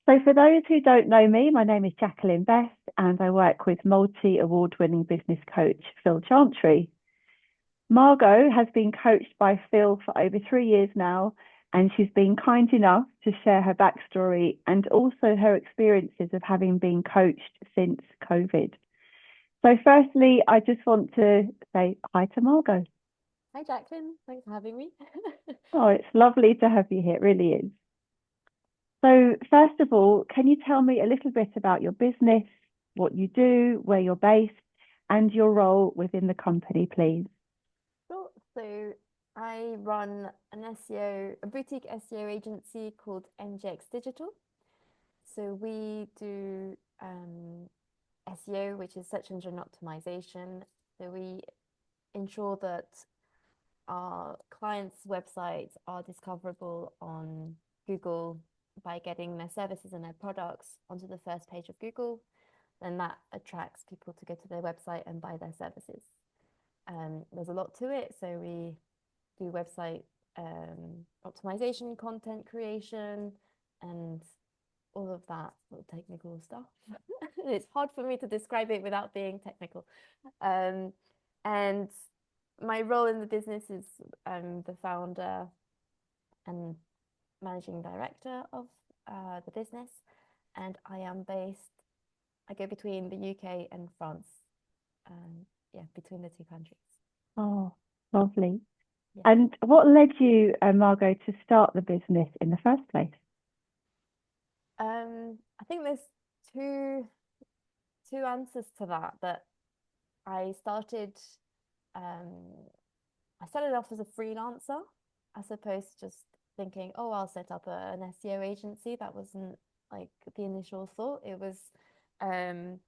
So, for those who don't know me, my name is Jacqueline Best, and I work with multi-award-winning business coach Phil Chantry. Margot has been coached by Phil for over 3 years now, and she's been kind enough to share her backstory and also her experiences of having been coached since COVID. So, firstly, I just want to say hi to Margot. Hi, Jacqueline. Thanks for having me. Oh, it's lovely to have you here. It really is. So, first of all, can you tell me a little bit about your business, what you do, where you're based, and your role within the company, please? Sure. So I run an a boutique SEO agency called NGX Digital. So we do SEO, which is search engine optimization. So we ensure that our clients' websites are discoverable on Google by getting their services and their products onto the first page of Google. Then that attracts people to go to their website and buy their services. There's a lot to it. So we do website optimization, content creation, and all of that sort of technical stuff. It's hard for me to describe it without being technical. And my role in the business is I'm the founder and managing director of the business, and I go between the UK and France. Yeah, between the two countries. Oh, lovely. Yes. And what led you, Margot, to start the business in the first place? I think there's two two answers to that. But I started um I started off as a freelancer, as opposed to just thinking, oh, I'll set up an SEO agency. That wasn't like the initial thought. It was um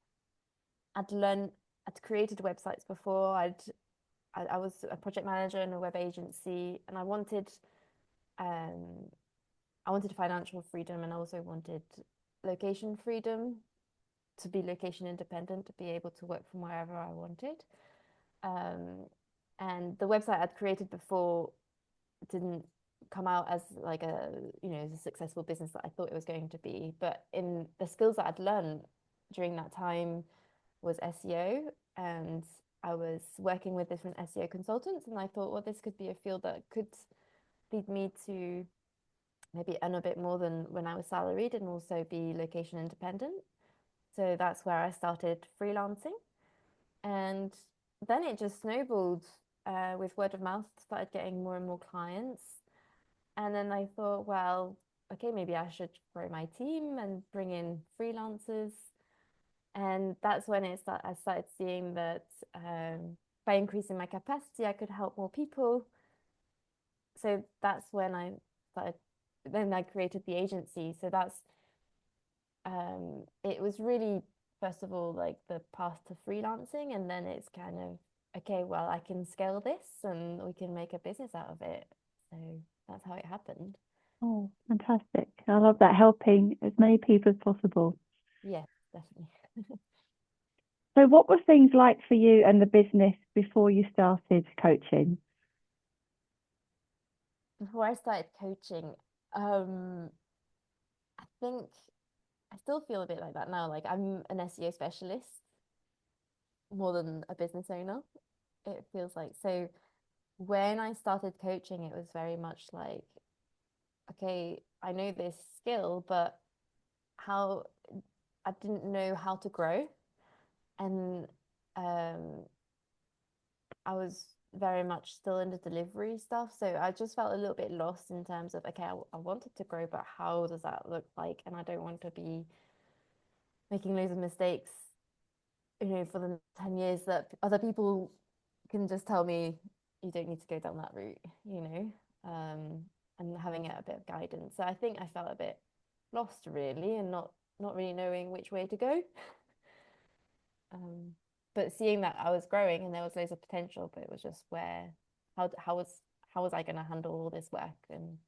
I'd learned I'd created websites before. I was a project manager in a web agency, and um I wanted financial freedom, and I also wanted location freedom, to be location independent, to be able to work from wherever I wanted. Um, and the website I'd created before didn't come out as like as a successful business that I thought it was going to be. But in the skills that I'd learned during that time was SEO, and I was working with different SEO consultants, and I thought, well, this could be a field that could lead me to maybe earn a bit more than when I was salaried and also be location independent. So that's where I started freelancing. And then it just snowballed with word of mouth, started getting more and more clients. And then I thought, well, okay, maybe I should grow my team and bring in freelancers. And that's when I started seeing that by increasing my capacity, I could help more people. So that's when started, then I created the agency. So it was really, first of all, like the path to freelancing, and then it's kind of, okay, well, I can scale this and we can make a business out of it. So that's how it happened. Oh, fantastic. I love that, helping as many people as possible. Yes, definitely. So, what were things like for you and the business before you started coaching? Before I started coaching, I think I still feel a bit like that now. Like I'm an SEO specialist more than a business owner. It feels like so. When I started coaching, it was very much like, okay, I know this skill, but how I didn't know how to grow. And um, I was very much still in the delivery stuff. So I just felt a little bit lost in terms of, okay, I wanted to grow, but how does that look like? And I don't want to be making loads of mistakes, for the 10 years that other people can just tell me you don't need to go down that route, and having a bit of guidance. So I think I felt a bit lost really, and not really knowing which way to go. Um, but seeing that I was growing and there was loads of potential, but it was just how how was how was I going to handle all this work? And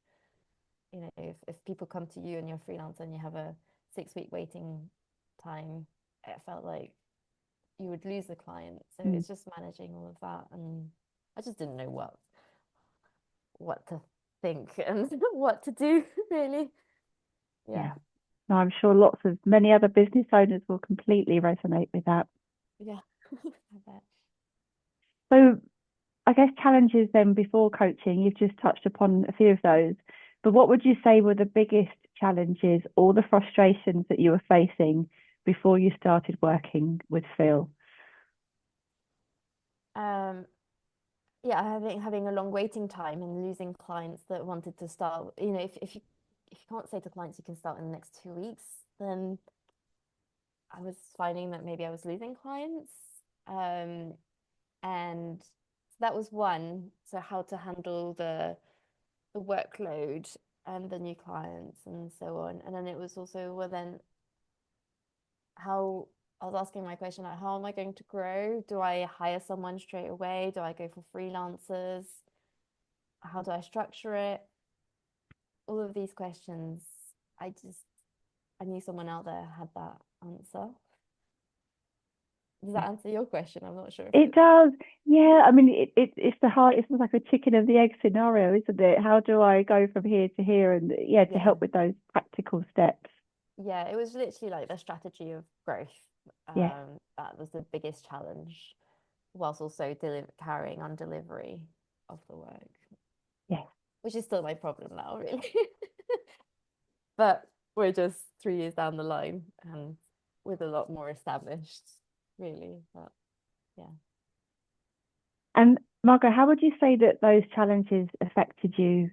if people come to you and you're a freelancer and you have a 6 week waiting time, it felt like you would lose the client. So Mm, it's just managing all of that, and I just didn't know what to think and what to do really. Yeah. yeah. No, I'm sure many other business owners will completely resonate with that. Yeah, I bet. So I guess challenges then before coaching, you've just touched upon a few of those, but what would you say were the biggest challenges or the frustrations that you were facing before you started working with Phil? Um, yeah, I think having a long waiting time and losing clients that wanted to start, if you can't say to clients you can start in the next 2 weeks, then I was finding that maybe I was losing clients. Um, and that was one. So how to handle the workload and the new clients and so on. And then it was also, well, then how I was asking my question, like, how am I going to grow? Do I hire someone straight away? Do I go for freelancers? How do I structure it? All of these questions, I just, I knew someone out there had that answer. Does that answer your question? I'm not sure if It it, does. Yeah. I mean, it's the hard, it's like a chicken of the egg scenario, isn't it? How do I go from here to here? And yeah, to yeah, help with those practical steps. yeah, it was literally like the strategy of growth. Yes. That was the biggest challenge, whilst also carrying on delivery of the work, Yes. which is still my problem now, really. But we're just 3 years down the line and with a lot more established, really. But yeah. And Margaux, how would you say that those challenges affected you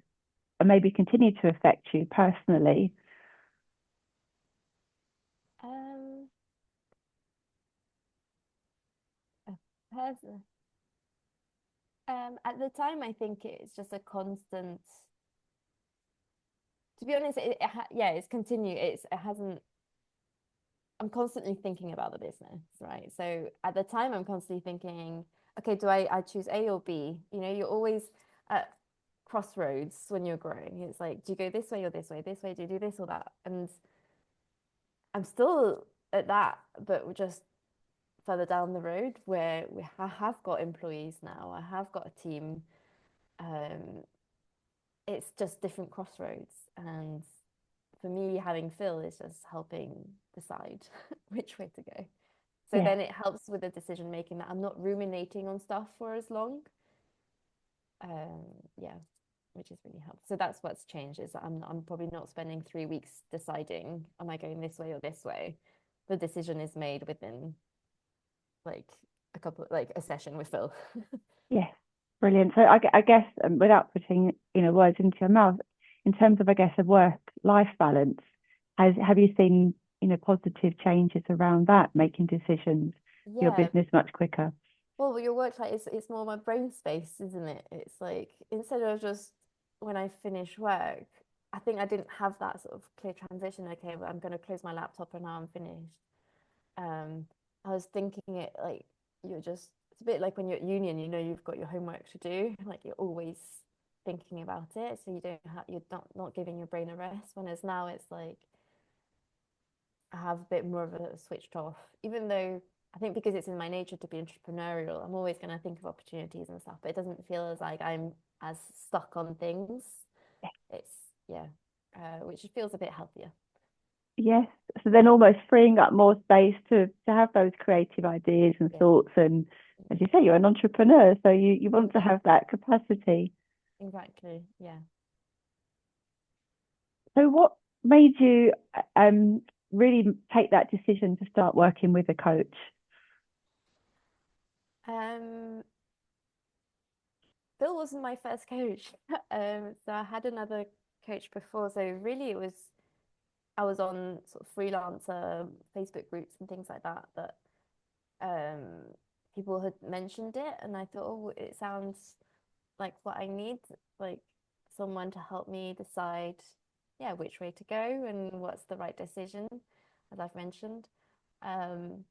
and maybe continue to affect you personally? Um, a person. At the time, I think it's just a constant. To be honest, yeah, it's continue. It hasn't. I'm constantly thinking about the business, right? So at the time, I'm constantly thinking, okay, do I choose A or B? You're always at crossroads when you're growing. It's like, do you go this way or this way? This way, do you do this or that? And I'm still at that, but we're just further down the road where I have got employees now. I have got a team. Um, it's just different crossroads. And for me, having Phil is just helping decide which way to go. So Yes. then it helps with the decision making that I'm not ruminating on stuff for as long. Um, yeah, which is really helpful. So that's what's changed is that I'm probably not spending 3 weeks deciding, am I going this way or this way? The decision is made within like like a session with Phil. Yes. Brilliant. So I guess without putting words into your mouth, in terms of I guess a work-life balance, have you seen positive changes around that, making decisions for your Yeah. business much quicker? Well, your work like it's more my brain space, isn't it? It's like instead of just when I finish work, I think I didn't have that sort of clear transition. Okay, but I'm going to close my laptop and now I'm finished. Um, I was thinking it like it's a bit like when you're at union, you've got your homework to do, like you're always thinking about it, so you're not giving your brain a rest. Whereas now it's like I have a bit more of a switched off, even though I think because it's in my nature to be entrepreneurial, I'm always going to think of opportunities and stuff, but it doesn't feel as like I'm as stuck on things. It's, yeah, which feels a bit healthier. Yes. So then almost freeing up more space to have those creative ideas and Yeah, thoughts. And as you say, you're an entrepreneur, so you want to yeah, have that capacity. exactly. Yeah. So what made you really take that decision to start working with a coach? Um, Bill wasn't my first coach. So I had another coach before. So really, I was on sort of freelancer Facebook groups and things like that um, people had mentioned it, and I thought, oh, it sounds like what I need, like someone to help me decide, yeah, which way to go and what's the right decision, as I've mentioned. Um,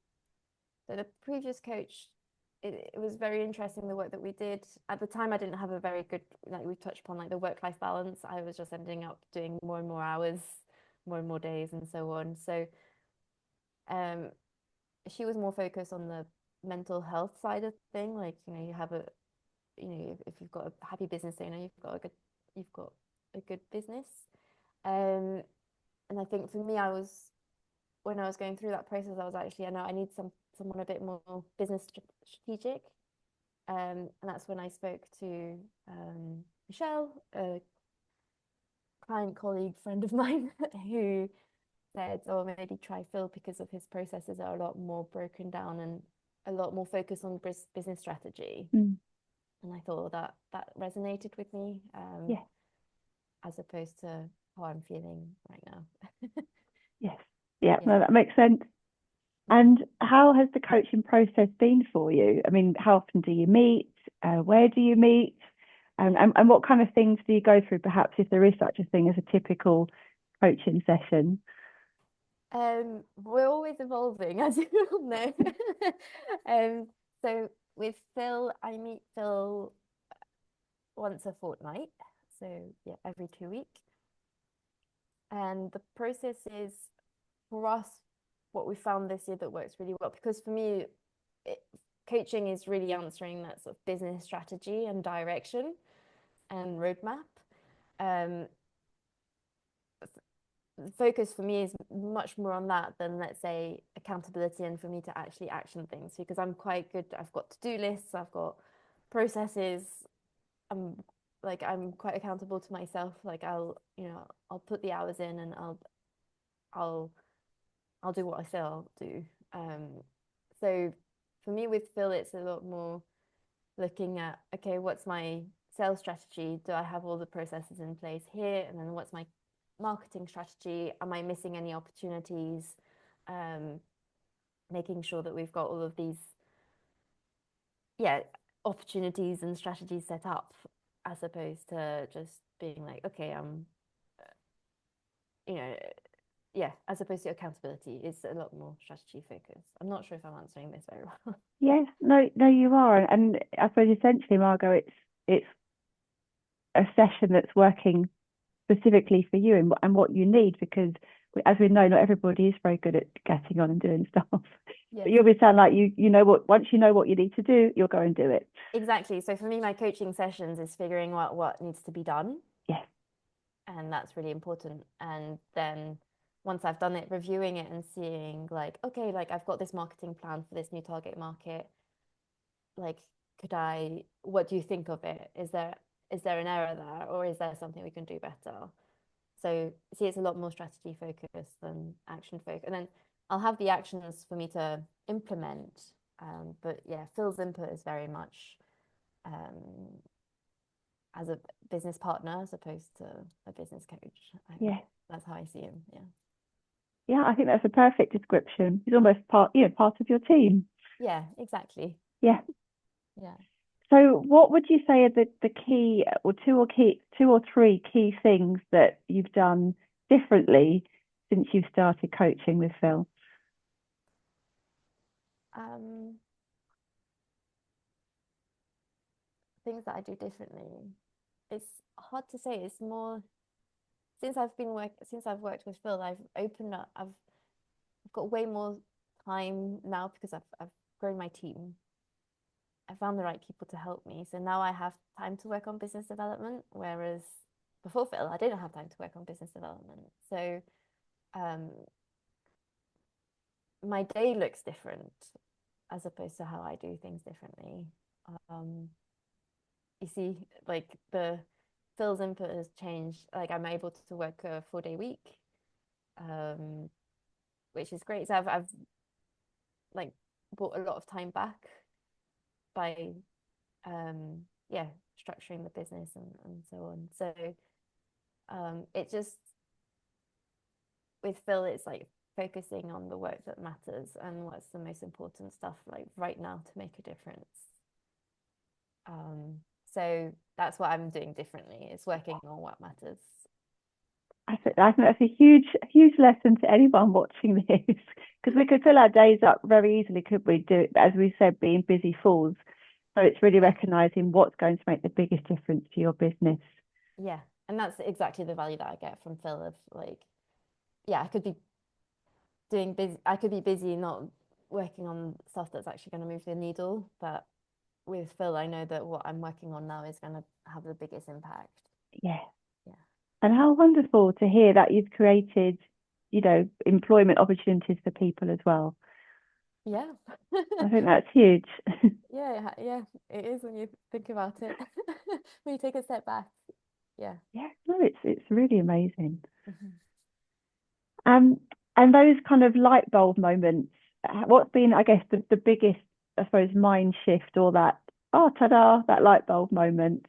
so the previous coach, it was very interesting the work that we did. At the time, I didn't have a very good, like we touched upon, like the work-life balance. I was just ending up doing more and more hours, more and more days, and so on. So um, she was more focused on the mental health side of thing. Like, you have if you've got a happy business owner, you've got a good business. Um, And I think for me, when I was going through that process, I was actually, I know I need someone a bit more business strategic. And that's when I spoke to Michelle, a client, colleague, friend of mine, who said, "Oh, maybe try Phil because of his processes are a lot more broken down and a lot more focused on business strategy." Mm. And I thought that resonated with me, Yeah. as opposed to how I'm feeling right now. Yes. Yeah. Yeah. No, that makes sense. And how has the coaching process been for you? I mean, how often do you meet? Where do you meet? And what kind of things do you go through, perhaps if there is such a thing as a typical coaching session? We're always evolving, as you all know. Um, so with Phil, I meet Phil once a fortnight, so yeah, every 2 weeks. And the process is, for us, what we found this year that works really well, because for me, it, coaching is really answering that sort of business strategy and direction and roadmap. Um, focus for me is much more on that than, let's say, accountability and for me to actually action things, because I'm quite good. I've got to-do lists, I've got processes. I'm quite accountable to myself. Like I'll put the hours in and I'll I'll do what I say I'll do. So for me with Phil, it's a lot more looking at, okay, what's my sales strategy? Do I have all the processes in place here? And then what's my marketing strategy? Am I missing any opportunities? Making sure that we've got all of these, opportunities and strategies set up, as opposed to just being like, okay, you know, as opposed to accountability is a lot more strategy focused. I'm not sure if I'm answering this very well. Yes, no, no, you are, and I suppose essentially, Margaux, it's a session that's working specifically for you and what you need, because as we know, not everybody is very good at getting on and doing stuff. But Yes. you'll be sound like you know what, once you know what you need to do, you'll go and do it. Exactly. So for me, my coaching sessions is figuring out what needs to be done. Yes. And that's really important. And then once I've done it, reviewing it and seeing like, okay, like I've got this marketing plan for this new target market. Like, what do you think of it? Is there an error there, or is there something we can do better? So see, it's a lot more strategy focused than action focused. And then I'll have the actions for me to implement. But yeah, Phil's input is very much um, as a business partner as opposed to a business coach. Yeah. That's how I see him. Yeah. Yeah, I think that's a perfect description. He's almost part of your team. Yeah, exactly. Yeah. Yeah. So what would you say are the key or two or three key things that you've done differently since you started coaching with Phil? Things that I do differently. It's hard to say. It's more since I've worked with Phil, I've opened up. I've got way more time now because I've grown my team. I found the right people to help me. So now I have time to work on business development, whereas before Phil, I didn't have time to work on business development. So um, my day looks different as opposed to how I do things differently. Um, you see, like the Phil's input has changed. Like I'm able to work a 4-day week, um, which is great. So I've like bought a lot of time back by structuring the business and so on. So it just, with Phil, it's like focusing on the work that matters and what's the most important stuff like right now to make a difference. So that's what I'm doing differently, is working on what matters. I think that's a huge lesson to anyone watching this, because we could fill our days up very easily, could we? Do it, as we said, being busy fools. So it's really recognizing what's going to make the biggest difference to your business. Yeah, and that's exactly the value that I get from Phil. Of like, yeah, I could be busy not working on stuff that's actually going to move the needle, but with Phil, I know that what I'm working on now is going to have the biggest impact. Yeah. Yeah. And how wonderful to hear that you've created employment opportunities for people as well. Yeah. I think that's huge. Yeah, yeah, it is when you think about it. When you take a step back. Yeah. Yeah, no, it's really amazing. Mhm. Um, and those kind of light bulb moments, what's been, I guess, the biggest, I suppose, mind shift or that, oh, ta-da, that light bulb moment?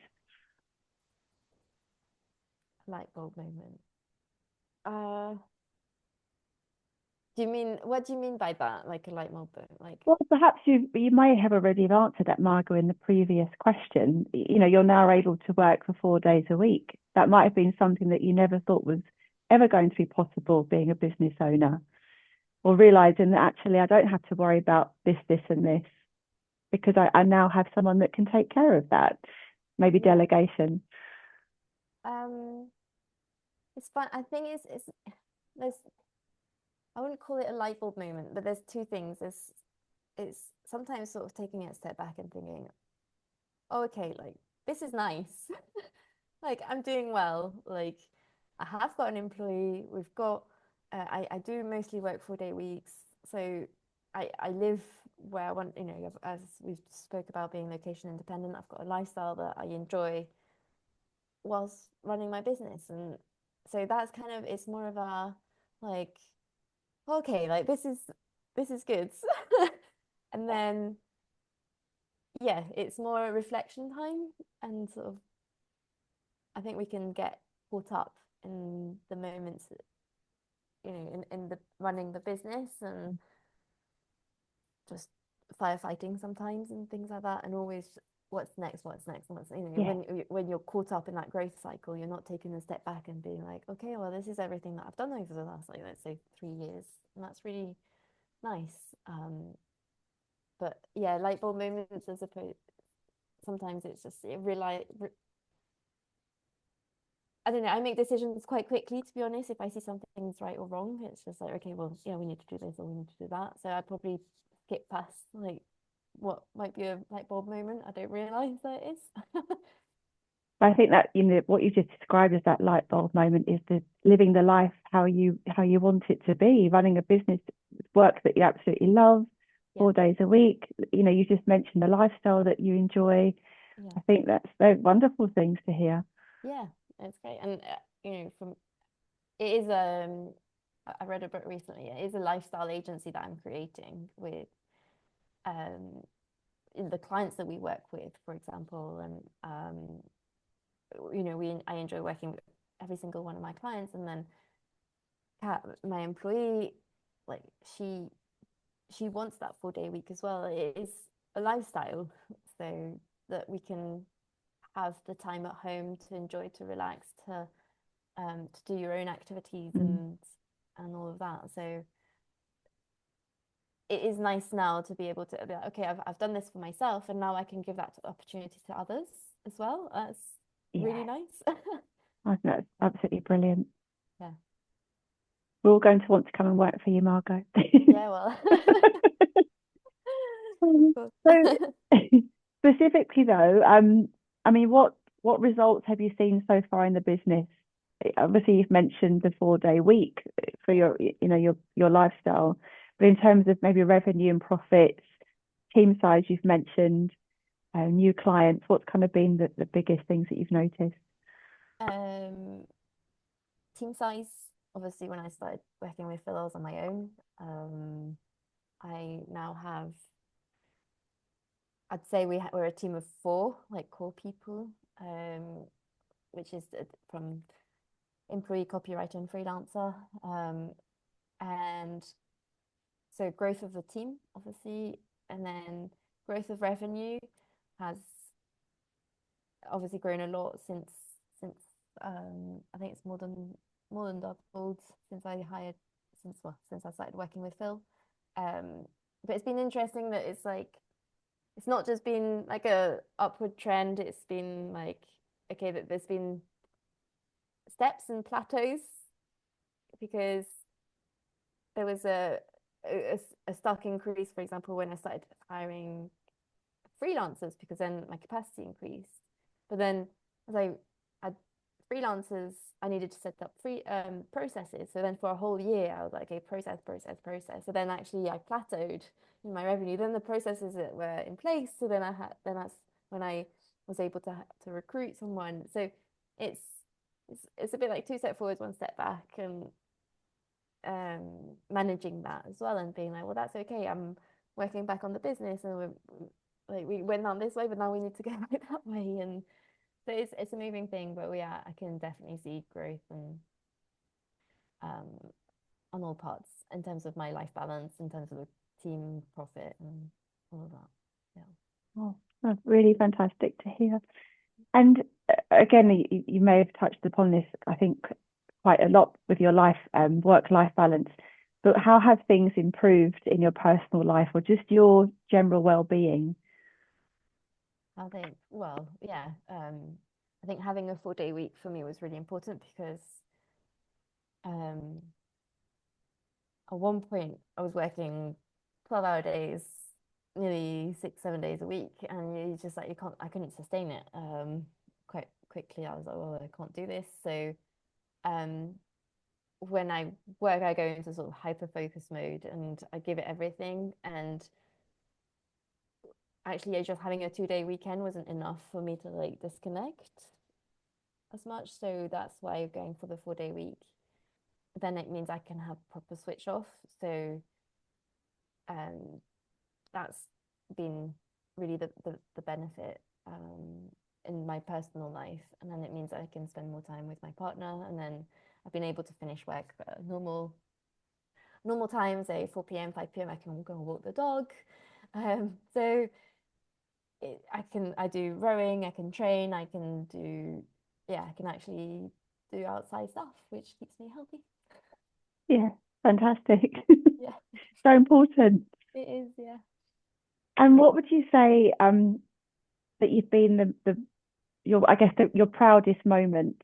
Light bulb moment. Uh, what do you mean by that? Like a light bulb, like, Well, perhaps you may have already answered that, Margaux, in the previous question. You're now able to work for 4 days a week. That might have been something that you never thought was ever going to be possible being a business owner, or realizing that actually I don't have to worry about this, and this because I now have someone that can take care of that. Maybe yeah. delegation. Um, it's fun. I think there's I wouldn't call it a light bulb moment, but there's two things. It's sometimes sort of taking a step back and thinking, oh, okay, like this is nice. Like I'm doing well. Like I have got an employee. We've got I do mostly work 4-day weeks. So I live where I want, as we've spoke about being location independent, I've got a lifestyle that I enjoy whilst running my business. And so that's kind of it's more of a like, okay, like this is good. And then yeah, it's more reflection time and sort of I think we can get caught up in the moments, in the running the business and just firefighting sometimes and things like that, and always what's next, Yeah. when you're caught up in that growth cycle, you're not taking a step back and being like, okay, well, this is everything that I've done over the last, like, let's say 3 years, and that's really nice. But yeah, light bulb moments as opposed sometimes it's just I don't know. I make decisions quite quickly, to be honest. If I see something's right or wrong, it's just like, okay, well, yeah, we need to do this or we need to do that. So I probably skip past like what might be a light bulb moment. I don't realize that it is. I think that what you just described as that light bulb moment is the living the life how you want it to be, running a business, work that you absolutely love, Yeah, 4 days a week. You just mentioned the lifestyle that you enjoy. yeah, I think they're wonderful things to hear. yeah. It's great, and from it is I read a book recently. It is a lifestyle agency that I'm creating with um the clients that we work with, for example, and I enjoy working with every single one of my clients, and then Kat, my employee, like she wants that 4-day week as well. It is a lifestyle, so that we can have the time at home to enjoy, to relax, to do your own activities Mm. and all of that. So it is nice now to be able to be like, okay, I've done this for myself, and now I can give that opportunity to others as well. That's really Yeah, nice. I think that's absolutely brilliant. Yeah. We're all going to want to come and work for you, Margaux. Yeah, well, of course. So specifically though, I mean, what results have you seen so far in the business? Obviously, you've mentioned the 4-day week for Yeah. your lifestyle, but in terms of maybe revenue and profits, team size, you've mentioned new clients. What's kind of been the biggest things that you've noticed? Um, Team size, obviously, when I started working with Phil, I was on my own. I now have, I'd say we're a team of 4, like core people, which is from employee, copywriter, and freelancer. And so growth of the team, obviously, and then growth of revenue has obviously grown a lot since I think it's more than doubled since I hired since I started working with Phil. But it's been interesting that it's like it's not just been like a upward trend. It's been like okay, that there's been steps and plateaus because there was a stark increase, for example, when I started hiring freelancers because then my capacity increased. But then as I freelancers, I needed to set up free processes. So then for a whole year, I was like, okay, process. So then actually I plateaued in my revenue. Then the processes that were in place. So then that's when I was able to recruit someone. So it's it's a bit like two step forwards, one step back, and managing that as well, and being like, well, that's okay. I'm working back on the business, and we went down this way, but now we need to go back that way, and so it's a moving thing. But yeah, I can definitely see growth and um on all parts in terms of my life balance, in terms of the team profit and all of that. Yeah. Oh, that's really fantastic to hear. And again, you may have touched upon this, I think, quite a lot with your work-life balance. But how have things improved in your personal life or just your general well-being? I think, well, yeah, I think having a 4 day week for me was really important because um, at one point I was working 12-hour days, nearly 6, 7 days a week, and you just like, I couldn't sustain it. Quite quickly, I was like, well, I can't do this. So um, when I work, I go into sort of hyper focus mode and I give it everything. And actually, just having a 2 day weekend wasn't enough for me to like disconnect as much. So that's why going for the 4 day week. Then it means I can have proper switch off. So um, that's been really the benefit in my personal life. And then it means I can spend more time with my partner. And then I've been able to finish work at normal times, say 4 p.m., 5 p.m. I can go and walk the dog. So I do rowing, I can train, I can do, yeah, I can actually do outside stuff, which keeps me healthy. Yeah, fantastic. Yeah, So important. it is. Yeah. And what would you say that you've been your I guess your proudest moment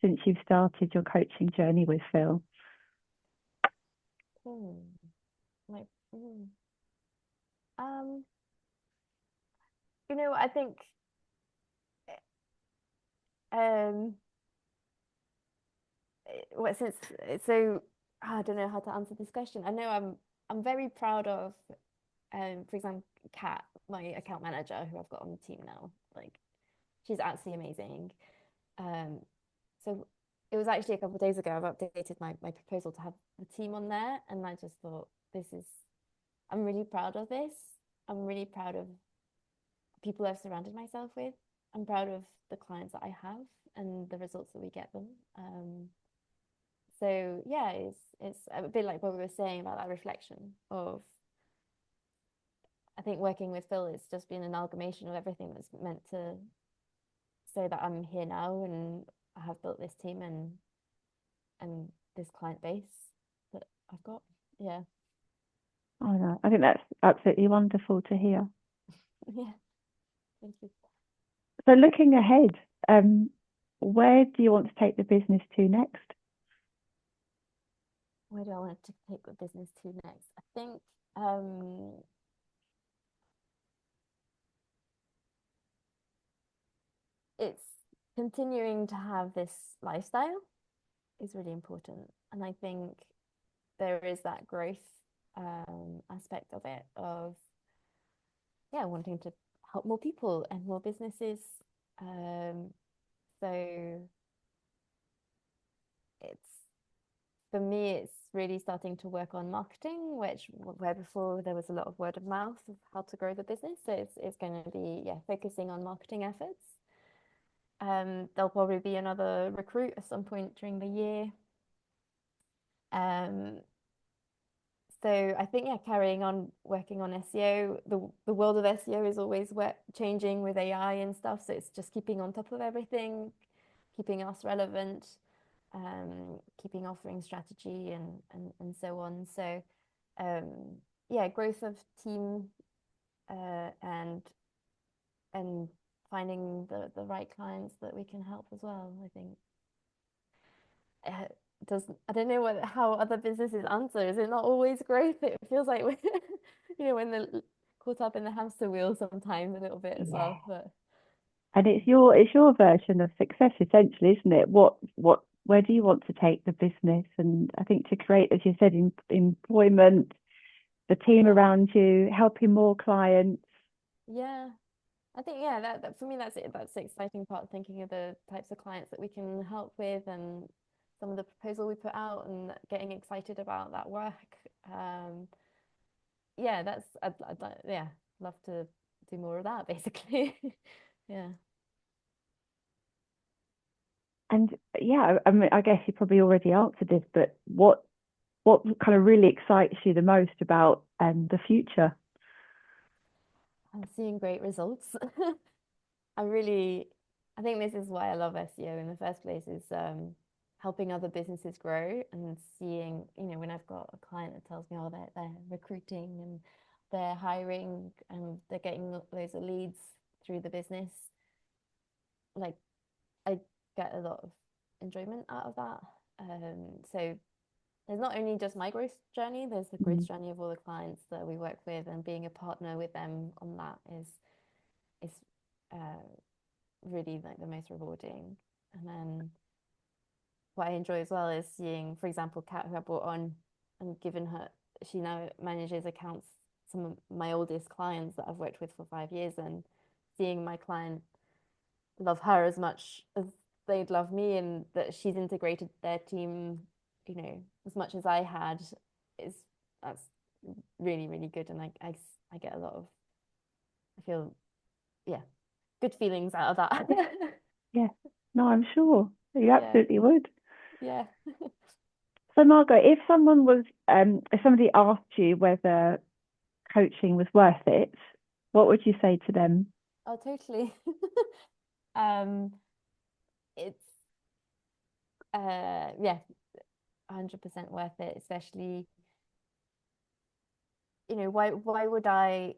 since you've started your coaching journey with Phil? Hmm. Like, um, I think um, what since so I don't know how to answer this question. I know I'm very proud of for example, Kat, my account manager, who I've got on the team now. Like, she's absolutely amazing. Um, so it was actually a couple of days ago I've updated my proposal to have the team on there, and I just thought I'm really proud of this. I'm really proud of people I've surrounded myself with. I'm proud of the clients that I have and the results that we get them. So yeah, it's a bit like what we were saying about that reflection of, I think working with Phil has just been an amalgamation of everything that's meant to say that I'm here now and I have built this team and this client base that I've got. Yeah. Oh no, I think that's absolutely wonderful to hear. Yeah. Thank you. So looking ahead, where do you want to take the business to next? Where do I want to take the business to next? I think it's continuing to have this lifestyle is really important. And I think there is that growth aspect of it, of, yeah, wanting to help more people and more businesses. So it's, for me, it's really starting to work on marketing, where before there was a lot of word of mouth of how to grow the business. So it's going to be, yeah, focusing on marketing efforts. There'll probably be another recruit at some point during the year. So I think, yeah, carrying on working on SEO. The world of SEO is always changing with AI and stuff. So it's just keeping on top of everything, keeping us relevant, keeping offering strategy and so on. So yeah, growth of team and finding the right clients that we can help as well. I think does I don't know how other businesses answer. Is it not always growth? It feels like when they're caught up in the hamster wheel sometimes a little bit as Yeah. well. But And it's your version of success essentially, isn't it? Where do you want to take the business? And I think to create, as you said, employment, the team Yeah, around you, helping more clients. yeah. I think yeah, that for me that's it. That's the exciting part, thinking of the types of clients that we can help with and some of the proposal we put out and getting excited about that work. Um, yeah, yeah, love to do more of that basically. Yeah. And yeah, I mean, I guess you probably already answered this, but what kind of really excites you the most about the future? I'm seeing great results. I really, I think this is why I love SEO in the first place is helping other businesses grow and seeing, when I've got a client that tells me, oh, they're recruiting and they're hiring and they're getting loads of leads through the business, like I get a lot of enjoyment out of that. So there's not only just my growth journey, there's the growth Mm. journey of all the clients that we work with, and being a partner with them on that is uh, really like the most rewarding. And then what I enjoy as well is seeing, for example, Kat, who I brought on and given her, she now manages accounts, some of my oldest clients that I've worked with for 5 years, and seeing my client love her as much as they'd love me, and that she's integrated their team, as much as I had, is that's really, really good. And I get a lot of, I feel, yeah, good feelings out of that. Yeah, no, I'm sure you Yeah, absolutely would. yeah. So, Margot, if somebody asked you whether coaching was worth it, what would you say to them? Oh, totally. Um, it's yeah, 100% worth it, especially, why would I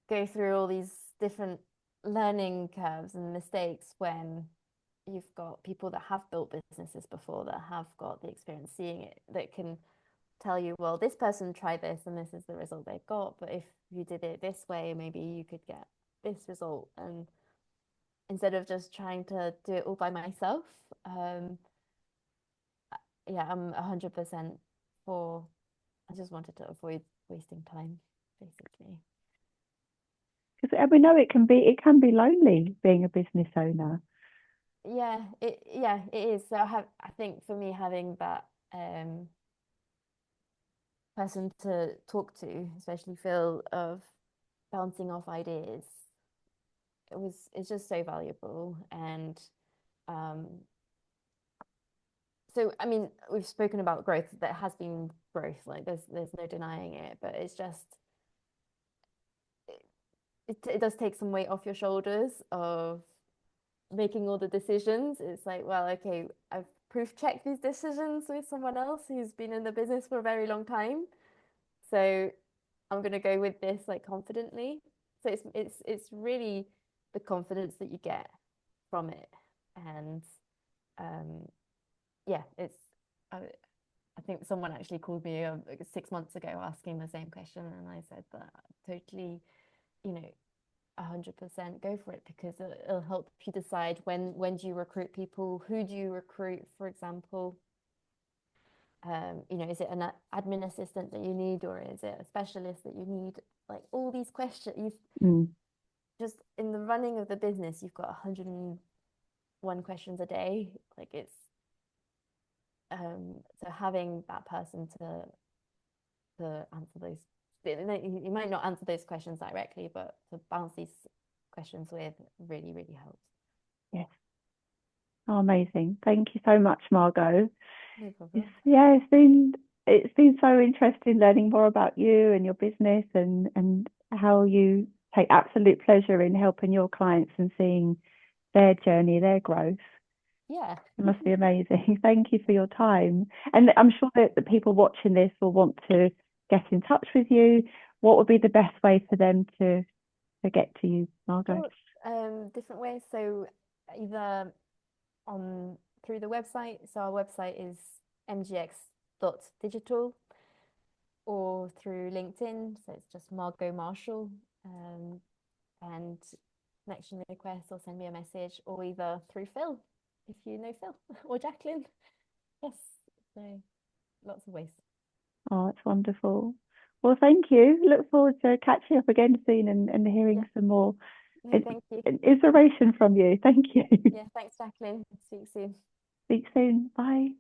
go through all these different learning curves and mistakes when you've got people that have built businesses before, that have got the experience seeing it, that can tell you, well, this person tried this and this is the result they got, but if you did it this way, maybe you could get this result. And instead of just trying to do it all by myself, um, yeah, I'm 100% for, I just wanted to avoid wasting time, basically. Because we know it can be lonely being a business owner. Yeah, it is. So I think for me, having that person to talk to, especially Phil, of bouncing off ideas, it's just so valuable. And um, so I mean, we've spoken about growth. There has been growth, like there's no denying it, but it's just it does take some weight off your shoulders of making all the decisions. It's like, well, okay, I've proof checked these decisions with someone else who's been in the business for a very long time. So I'm gonna go with this like confidently. So it's really the confidence that you get from it. And um yeah, it's I, I think someone actually called me like 6 months ago asking the same question, and I said that totally, you know, 100% go for it, because it'll help you decide when do you recruit people, who do you recruit, for example. Is it an admin assistant that you need, or is it a specialist that you need? Like all these questions, you've Mm. just in the running of the business, you've got 101 questions a day. Like it's so having that person to answer those, you might not answer those questions directly, but to bounce these questions with really, really helps. Yes. Oh, amazing. Thank you so much, Margot. No It's, problem. yeah, it's been so interesting learning more about you and your business and how you take absolute pleasure in helping your clients and seeing their journey, their growth. Yeah. It must be amazing. Thank you for your time. And I'm sure that the people watching this will want to get in touch with you. What would be the best way for them to get to you, Margot? Sure. Different ways. So either on through the website. So our website is mgx.digital, or through LinkedIn. So it's just Margaux Marshall. And connection request or send me a message, or either through Phil, if you know Phil, or Jacqueline. Yes, so lots of ways. Oh, it's wonderful. Well, thank you. Look forward to catching up again soon and hearing some more No, thank you. inspiration from you. Thank you. Yeah, thanks, Jacqueline. Speak soon. Speak soon. Bye.